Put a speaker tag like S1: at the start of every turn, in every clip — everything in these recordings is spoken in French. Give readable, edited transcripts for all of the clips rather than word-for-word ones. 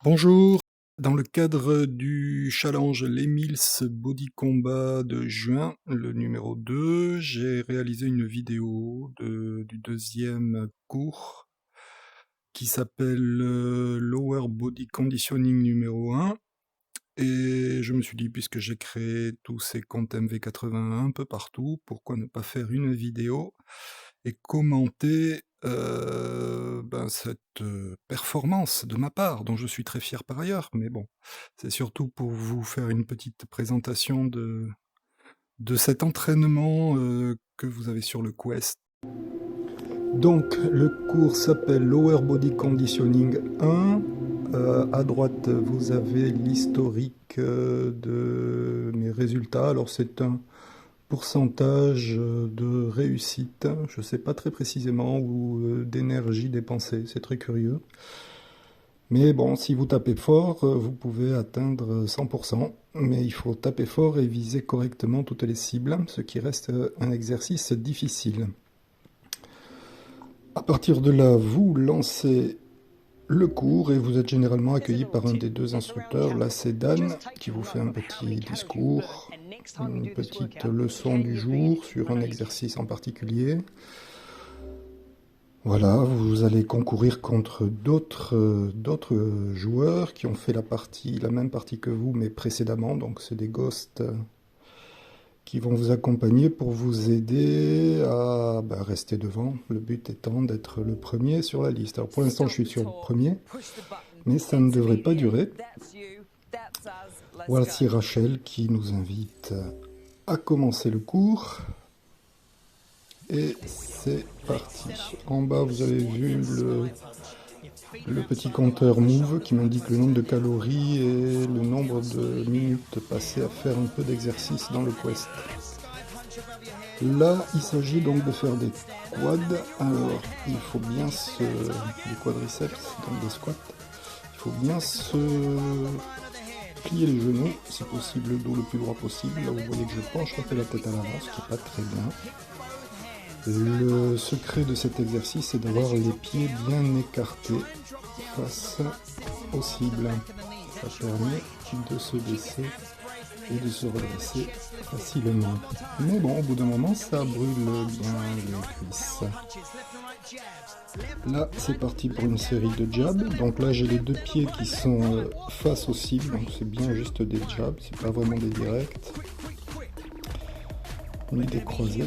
S1: Bonjour, dans le cadre du challenge Les Mills Body Combat de juin, le numéro 2, j'ai réalisé une vidéo du deuxième cours qui s'appelle Lower Body Conditioning numéro 1. Et je me suis dit, puisque j'ai créé tous ces comptes MV81 un peu partout, pourquoi ne pas faire une vidéo et commenter cette performance de ma part, dont je suis très fier par ailleurs. Mais bon, c'est surtout pour vous faire une petite présentation de cet entraînement que vous avez sur le Quest. Donc, le cours s'appelle Lower Body Conditioning 1. À droite, vous avez l'historique de mes résultats. Alors, c'est un pourcentage de réussite, je ne sais pas très précisément, ou d'énergie dépensée, c'est très curieux. Mais bon, si vous tapez fort, vous pouvez atteindre 100%, mais il faut taper fort et viser correctement toutes les cibles, ce qui reste un exercice difficile. À partir de là, vous lancez le cours et vous êtes généralement accueilli par un des deux instructeurs. Là, c'est Dan qui vous fait un petit discours, une petite leçon du jour sur un exercice en particulier. Voilà, vous allez concourir contre d'autres joueurs qui ont fait la même partie que vous, mais précédemment. Donc, c'est des ghosts qui vont vous accompagner pour vous aider à rester devant. Le but étant d'être le premier sur la liste. Alors pour l'instant, je suis sur le premier, mais ça ne devrait pas durer. Voici Rachel qui nous invite à commencer le cours. Et c'est parti. En bas, vous avez vu le petit compteur Move qui m'indique le nombre de calories et le nombre de minutes passées à faire un peu d'exercice dans le Quest. Là, il s'agit donc de faire des quads. Alors, il faut bien des quadriceps, donc des squats. Il faut bien se plier les genoux, si possible le dos le plus droit possible. Là, vous voyez que je penche un peu la tête à l'avant, ce qui n'est pas très bien. Le secret de cet exercice, c'est d'avoir les pieds bien écartés face aux cibles. Ça permet de se baisser et de se redresser facilement. Mais bon, au bout d'un moment, ça brûle bien les cuisses. Là, c'est parti pour une série de jabs. Donc là, j'ai les deux pieds qui sont face aux cibles, donc c'est bien juste des jabs, c'est pas vraiment des directs, ni des croisés.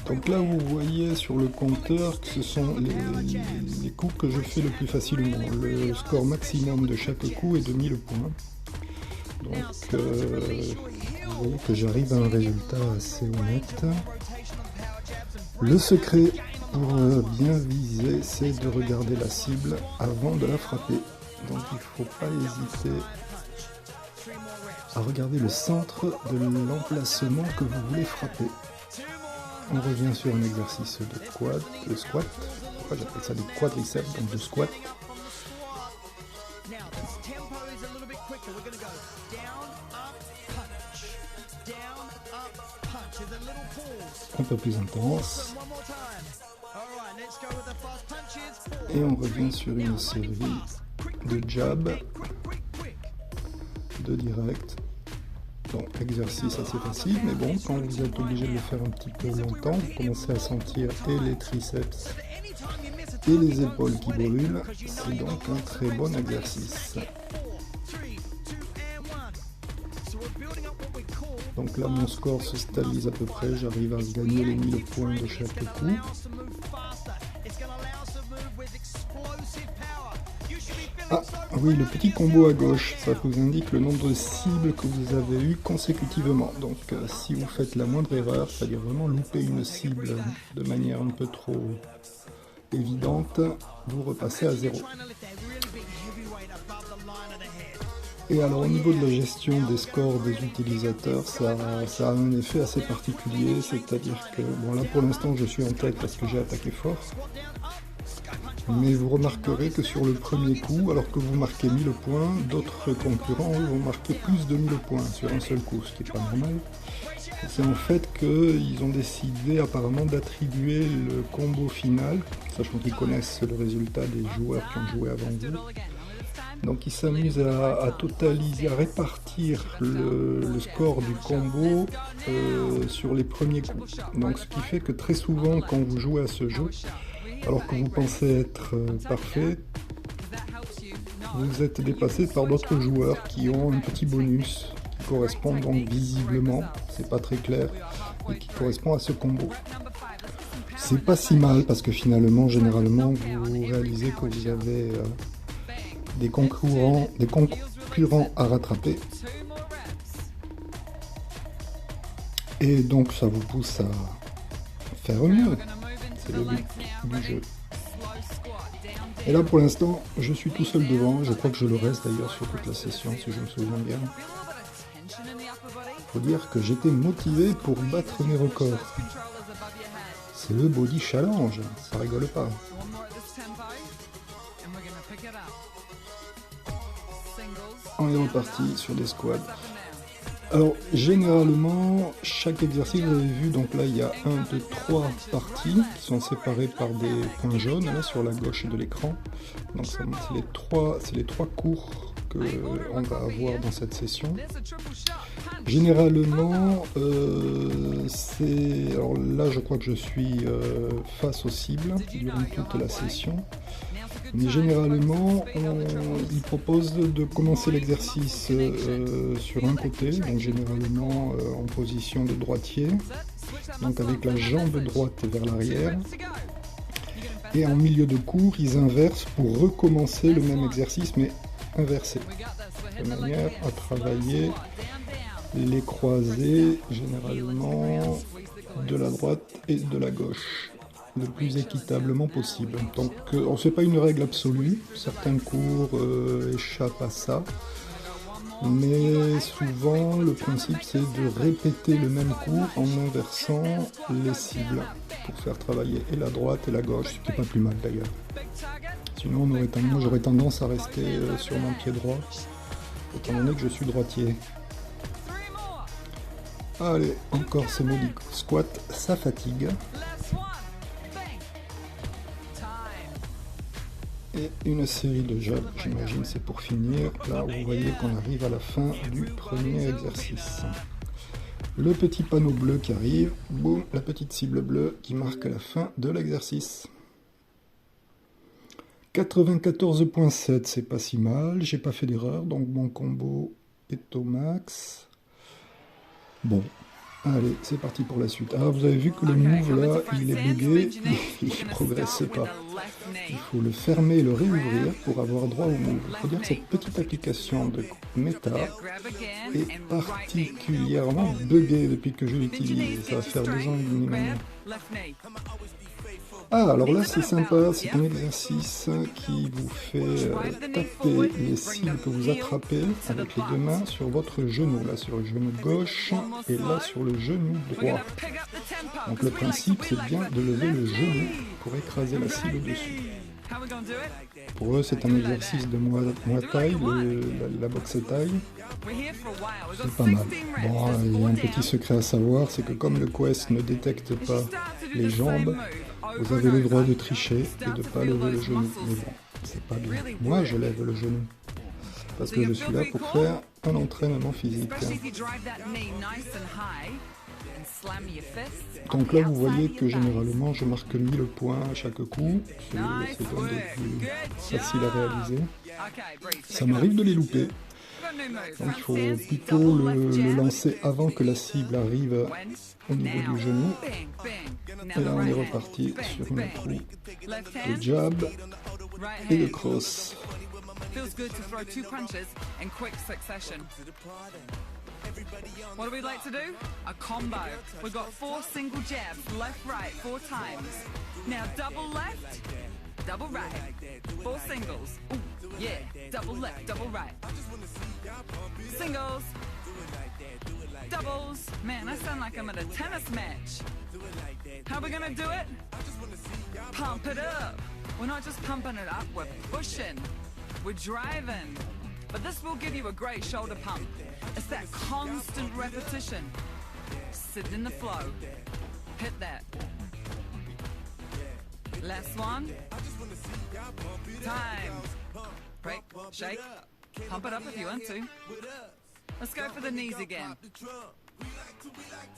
S1: Donc là, vous voyez sur le compteur que ce sont les coups que je fais le plus facilement. Le score maximum de chaque coup est de 1000 points. Donc, vous voyez que j'arrive à un résultat assez honnête. Le secret pour bien viser, c'est de regarder la cible avant de la frapper. Donc, il ne faut pas hésiter à regarder le centre de l'emplacement que vous voulez frapper. On revient sur un exercice de squat. Pourquoi j'appelle ça des quadriceps, donc de squat. Un peu plus intense. Et on revient sur une série de jabs, de directs. Bon, exercice assez facile, mais bon, quand vous êtes obligé de le faire un petit peu longtemps, vous commencez à sentir et les triceps et les épaules qui brûlent. C'est donc un très bon exercice. Donc là, mon score se stabilise à peu près, j'arrive à gagner les 1000 points de chaque coup. Ah oui, le petit combo à gauche, ça vous indique le nombre de cibles que vous avez eues consécutivement. Donc si vous faites la moindre erreur, c'est-à-dire vraiment louper une cible de manière un peu trop évidente, vous repassez à 0. Et alors au niveau de la gestion des scores des utilisateurs, ça a un effet assez particulier, c'est-à-dire que, bon là pour l'instant je suis en tête parce que j'ai attaqué fort, mais vous remarquerez que sur le premier coup, alors que vous marquez 1000 points, d'autres concurrents vont marquer plus de 1000 points sur un seul coup, ce qui n'est pas normal. c'est en fait qu'ils ont décidé apparemment d'attribuer le combo final, sachant qu'ils connaissent le résultat des joueurs qui ont joué avant vous. Donc ils s'amusent à totaliser, à répartir le score du combo sur les premiers coups. Donc ce qui fait que très souvent quand vous jouez à ce jeu, alors que vous pensez être parfait, vous êtes dépassé par d'autres joueurs qui ont un petit bonus qui correspond donc visiblement, c'est pas très clair, et qui correspond à ce combo. C'est pas si mal parce que finalement, généralement, vous réalisez que vous avez des concurrents à rattraper. Et donc ça vous pousse à faire mieux. C'est le but du jeu. Et là pour l'instant, je suis tout seul devant. Je crois que je le reste d'ailleurs sur toute la session, si je me souviens bien. Faut dire que j'étais motivé pour battre mes records. C'est le body challenge, ça rigole pas. On est reparti sur des squats. Alors généralement, chaque exercice, vous avez vu, donc là il y a 1, 2, 3 parties qui sont séparées par des points jaunes là, sur la gauche de l'écran. Donc c'est les trois cours qu'on va avoir dans cette session. Généralement, alors là je crois que je suis face aux cibles durant toute la session. Mais généralement, il propose de commencer l'exercice sur un côté, donc généralement en position de droitier, donc avec la jambe droite vers l'arrière. Et en milieu de cours, ils inversent pour recommencer le même exercice, mais inversé, de manière à travailler les croisés, généralement de la droite et de la gauche, le plus équitablement possible. Donc on ne fait pas une règle absolue, certains cours échappent à ça, mais souvent le principe c'est de répéter le même cours en inversant les cibles pour faire travailler et la droite et la gauche, ce qui n'est pas plus mal d'ailleurs. Sinon j'aurais tendance à rester sur mon pied droit, étant donné que je suis droitier. Allez, encore ce modique squat, ça fatigue. Et une série de jabs, j'imagine c'est pour finir, là où vous voyez qu'on arrive à la fin du premier exercice. Le petit panneau bleu qui arrive, boum, la petite cible bleue qui marque la fin de l'exercice. 94.7, c'est pas si mal, j'ai pas fait d'erreur, donc mon combo est au max. Bon, allez, c'est parti pour la suite. Ah, vous avez vu que le move là, il est bugué, il ne progresse pas. Il faut le fermer et le réouvrir pour avoir droit au move. Il faut dire que cette petite application de méta est particulièrement buggée depuis que je l'utilise. Ça va faire 2 ans et demi maintenant. Ah, alors là c'est sympa, c'est un exercice qui vous fait taper les cibles que vous attrapez avec les 2 mains sur votre genou, là sur le genou gauche et là sur le genou droit. Donc le principe c'est bien de lever le genou pour écraser la cible dessus. Pour eux c'est un exercice de Muay Thai, la boxe thaï. C'est pas mal. Bon, il y a un petit secret à savoir, c'est que comme le Quest ne détecte pas les jambes, vous avez le droit de tricher et de ne pas lever le genou. Mais bon, c'est pas bien. Moi, je lève le genou. Parce que je suis là pour faire un entraînement physique. Donc là, vous voyez que généralement, je marque 1000 points à chaque coup. C'est un des plus faciles à réaliser. Ça m'arrive de les louper. Donc il faut plutôt le lancer avant que la cible arrive au niveau du genou. Et là on est reparti sur une trou de jab et de cross.
S2: What do we like to do? A combo. We've got 4 single jabs, left, right, 4 times. Now double left, double right, 4 singles. Ooh, yeah, double left, double right. Singles, doubles. Man, I sound like I'm at a tennis match. How are we gonna do it? Pump it up. We're not just pumping it up, we're pushing. We're driving. But this will give you a great shoulder pump. It's that constant repetition. Sit in the flow. Hit that. Last one. Time. Break, shake. Pump it up if you want to. Let's go for the knees again.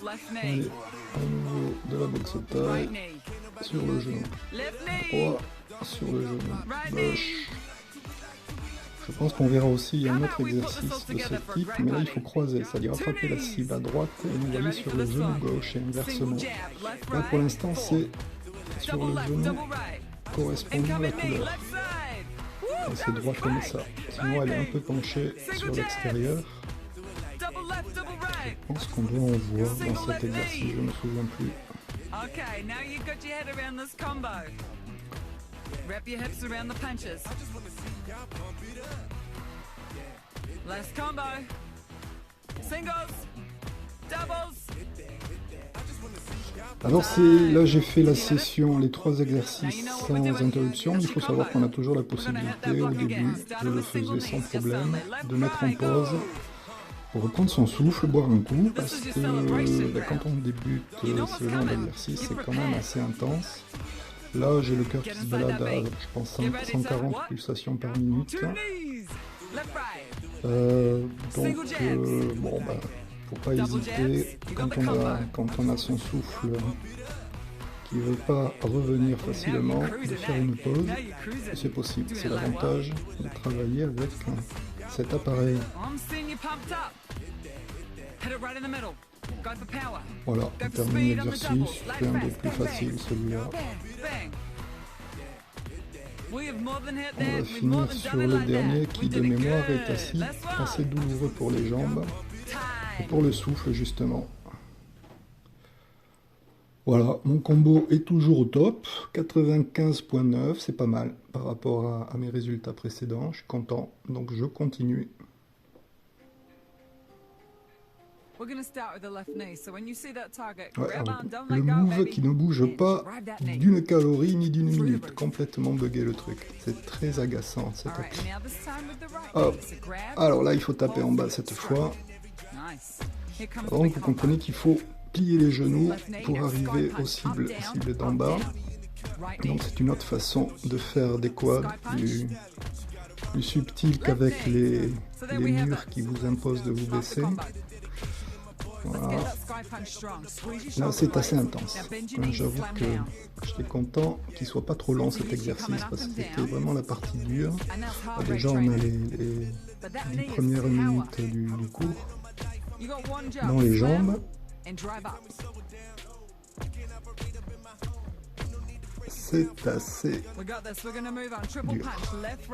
S2: Left knee.
S1: Allez, à nouveau de la boxe taille
S2: Right knee.
S1: sur le genou
S2: Left knee.
S1: droit, sur le genou gauche. Je pense qu'on verra aussi un autre exercice de ce type, mais là il faut croiser, c'est-à-dire attraper la cible à droite et l'envoyer sur le genou gauche et inversement. Là pour l'instant c'est sur
S2: Double
S1: le
S2: left,
S1: genou
S2: double right.
S1: correspondant à la
S2: Incoming knee,
S1: couleur.
S2: left side. Woo,
S1: Et c'est droit
S2: double
S1: comme
S2: right.
S1: ça. Sinon elle est un peu penchée sur l'extérieur.
S2: Double left, double right.
S1: Je pense qu'on doit en voir dans cet exercice, je ne me souviens plus.
S2: Okay, now you've got your head around this combo. Wrap your hips around the punches. Last combo. Singles. Doubles.
S1: Alors c'est là j'ai fait la session, les 3 exercices sans interruption. Il faut savoir qu'on a toujours la possibilité au début, je le faisais sans problème, de mettre en pause pour reprendre son souffle, boire un coup, parce que quand on débute ce genre d'exercice c'est quand même assez intense. Là j'ai le cœur qui se balade à je pense 140 pulsations par minute.
S2: Two knees. Left, right.
S1: Bon ben faut pas hésiter quand on a son souffle qui ne veut pas revenir facilement de faire une pause. C'est possible, c'est l'avantage de travailler avec cet appareil.
S2: I'm seeing you pumped up. Hit it right in the middle. Go for power.
S1: Voilà, on termine l'exercice, c'est un des plus faciles celui-là.
S2: Bang, bang. We have more than hit
S1: On va
S2: that. We've more
S1: finir
S2: than
S1: sur
S2: done it
S1: le
S2: like
S1: dernier
S2: that.
S1: qui
S2: We
S1: de
S2: did it
S1: mémoire
S2: good.
S1: est
S2: Last one.
S1: assez douloureux pour les jambes et
S2: Time.
S1: pour le souffle justement. Voilà, mon combo est toujours au top, 95.9, c'est pas mal par rapport à mes résultats précédents, je suis content, donc je continue.
S2: We're gonna start with the left knee. So when you see that target,
S1: Ouais,
S2: grab
S1: alors,
S2: on, don't
S1: le
S2: let go,
S1: move
S2: baby.
S1: qui ne bouge
S2: And
S1: pas
S2: drive that knee.
S1: d'une calorie ni d'une minute, complètement bugué le truc, c'est très agaçant cette
S2: All right,
S1: appli.
S2: now this time with the right
S1: Hop.
S2: knee. So grab.
S1: Alors là il faut taper en bas cette fois,
S2: Nice. Here comes
S1: donc
S2: the
S1: vous
S2: combo.
S1: comprenez qu'il faut plier les genoux pour arriver aux cibles d'en bas.
S2: Right knee.
S1: Donc c'est une autre façon de faire des quads plus subtile qu'avec les murs qui vous imposent de vous
S2: Start the
S1: baisser.
S2: combo. Let's
S1: Voilà.
S2: get that sky punch strong. Squeeze your
S1: Là
S2: shoulder
S1: c'est assez
S2: blades.
S1: intense.
S2: Now bend your knees,
S1: J'avoue
S2: slam
S1: que
S2: down.
S1: j'étais content qu'il soit pas trop long cet exercice parce que c'était vraiment la partie dure.
S2: And that's heart rate
S1: Déjà on a
S2: training.
S1: les
S2: But that
S1: 10
S2: knee is
S1: premières
S2: power.
S1: minutes du cours
S2: You got one job.
S1: dans les
S2: Slam
S1: jambes.
S2: and drive up.
S1: C'est assez
S2: We got this. We're gonna move on. Triple
S1: dur.
S2: punch. Left,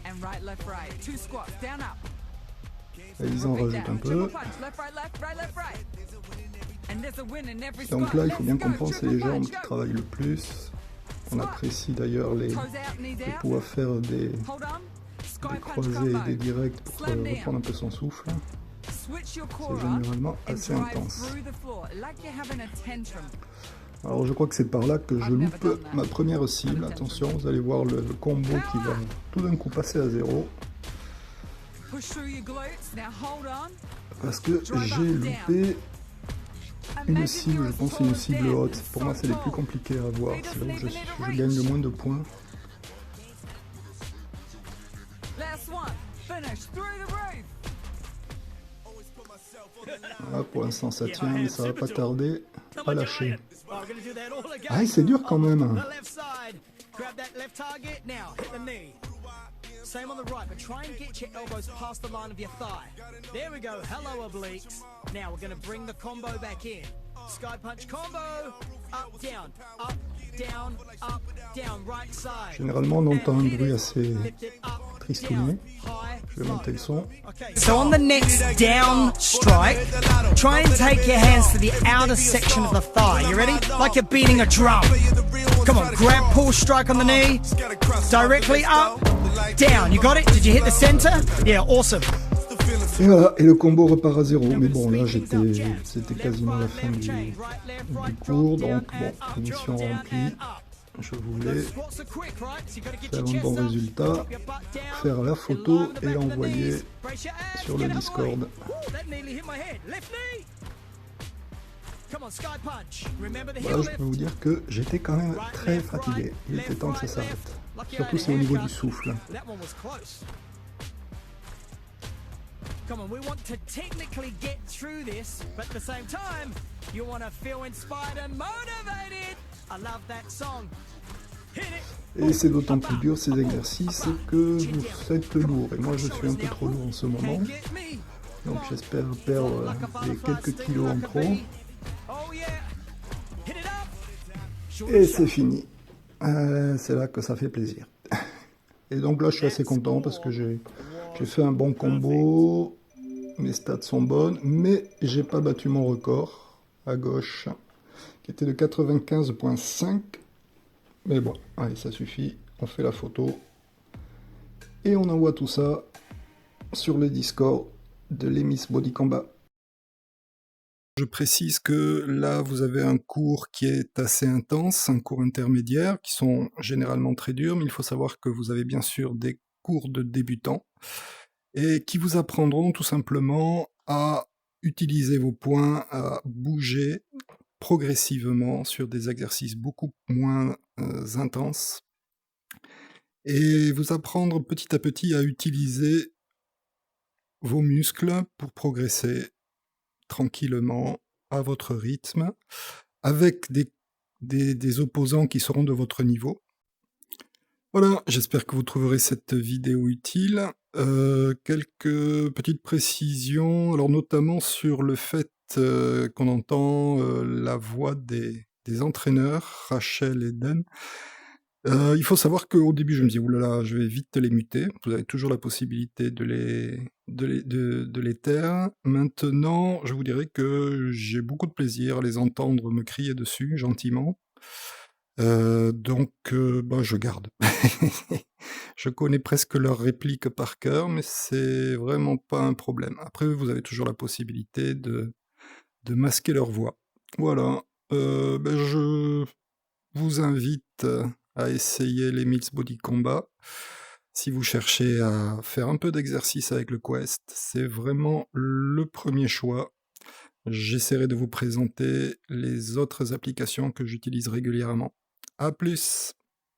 S2: and right, left, right. 2 squats. Down, up.
S1: Là, ils en
S2: Repeat
S1: rajoutent
S2: that.
S1: un peu.
S2: Triple punch. Left, right, left, right, left, right. And there's a win in every
S1: Donc
S2: squat.
S1: là il faut bien
S2: Let's go.
S1: comprendre c'est
S2: Triple
S1: les jambes
S2: punch,
S1: qui
S2: go.
S1: travaillent le plus. On apprécie d'ailleurs
S2: Toes out, knees
S1: de
S2: out.
S1: pouvoir faire des
S2: Hold on. Sky punch
S1: croisés et
S2: combo.
S1: des directs pour
S2: Slam down.
S1: reprendre un peu son souffle.
S2: Switch your
S1: C'est
S2: core up
S1: généralement
S2: and
S1: assez
S2: drive
S1: intense.
S2: through the floor like you're having a tantrum.
S1: Alors je crois que c'est par là que je loupe ma première cible. Attention, vous allez voir le combo qui va tout d'un coup passer à 0
S2: Push through your glutes. Now hold on.
S1: parce que j'ai loupé une cible, je pense une cible haute. Pour moi c'est les plus compliqués à avoir, c'est là où je gagne le moins de points.
S2: Last one. Finish through the roof.
S1: Voilà, pour l'instant ça tient mais ça va pas tarder à lâcher.
S3: Oh, we're gonna do that all again.
S1: Ah c'est dur quand même.
S3: The left side. Grab that left target. Now hit the knee. Same on the right, but try and get your elbows past the line of your thigh. There we go. Hello, obliques. Now we're gonna bring the combo back in. Sky punch combo. Up, down, up, down, up, down. Right side.
S1: Généralement on entend un bruit assez
S3: Lift it up,
S1: tristouné.
S3: down, high,
S1: Je vais monter le son.
S3: Okay. So on the next down strike, try and take your hands to the outer section of the thigh. You ready? Like you're beating a drum. Come on, grab, pull, strike on the knee. Directly up, down. You got it? Did you hit the center? Yeah, awesome.
S1: Et voilà, et le combo repart à 0. Mais bon là c'était quasiment la fin du cours, donc bon, mission remplie. Je voulais faire un bon résultat, faire la photo et l'envoyer sur le Discord.
S3: Come on, sky punch. Remember the
S1: Voilà,
S3: heel
S1: je
S3: lift.
S1: peux vous dire que j'étais quand même
S3: Right,
S1: très
S3: left,
S1: fatigué.
S3: right,
S1: Il était
S3: left,
S1: temps que ça
S3: right,
S1: s'arrête.
S3: left. Lucky I
S1: Surtout
S3: had a
S1: c'est au niveau du
S3: haircut.
S1: souffle.
S3: That one was close. Come on, we want to technically get through this, but at the same time, you want to feel inspired and motivated. I love that song. Hit it.
S1: Et c'est d'autant plus dur ces exercices que vous êtes lourd. Et moi je suis un peu trop lourd en ce moment.
S3: Can't get me.
S1: Donc j'espère perdre les quelques kilos en trop.
S3: Oh yeah. Hit it up.
S1: Et c'est fini. C'est là que ça fait plaisir. Et donc là je suis assez content parce que j'ai fait un bon combo. Mes stats sont bonnes, mais j'ai pas battu mon record à gauche, qui était de 95,5. Mais bon, allez, ça suffit. On fait la photo. Et on envoie tout ça sur le Discord de l'Emis Body Combat. Je précise que là, vous avez un cours qui est assez intense, un cours intermédiaire, qui sont généralement très durs, mais il faut savoir que vous avez bien sûr des cours de débutants, et qui vous apprendront tout simplement à utiliser vos poings, à bouger progressivement sur des exercices beaucoup moins intenses, et vous apprendre petit à petit à utiliser vos muscles pour progresser tranquillement, à votre rythme, avec des opposants qui seront de votre niveau. Voilà, j'espère que vous trouverez cette vidéo utile. Quelques petites précisions, alors notamment sur le fait qu'on entend la voix des entraîneurs, Rachel et Dan. Il faut savoir qu'au début, je me dis: «Ouh là là, je vais vite les muter». Vous avez toujours la possibilité de les taire. Maintenant, je vous dirais que j'ai beaucoup de plaisir à les entendre me crier dessus, gentiment. Donc bah, je garde. Je connais presque leurs répliques par cœur, mais c'est vraiment pas un problème. Après, vous avez toujours la possibilité de masquer leur voix. Voilà, bah, je vous invite à essayer les Mills Body Combat. Si vous cherchez à faire un peu d'exercice avec le Quest, c'est vraiment le premier choix. J'essaierai de vous présenter les autres applications que j'utilise régulièrement. À plus!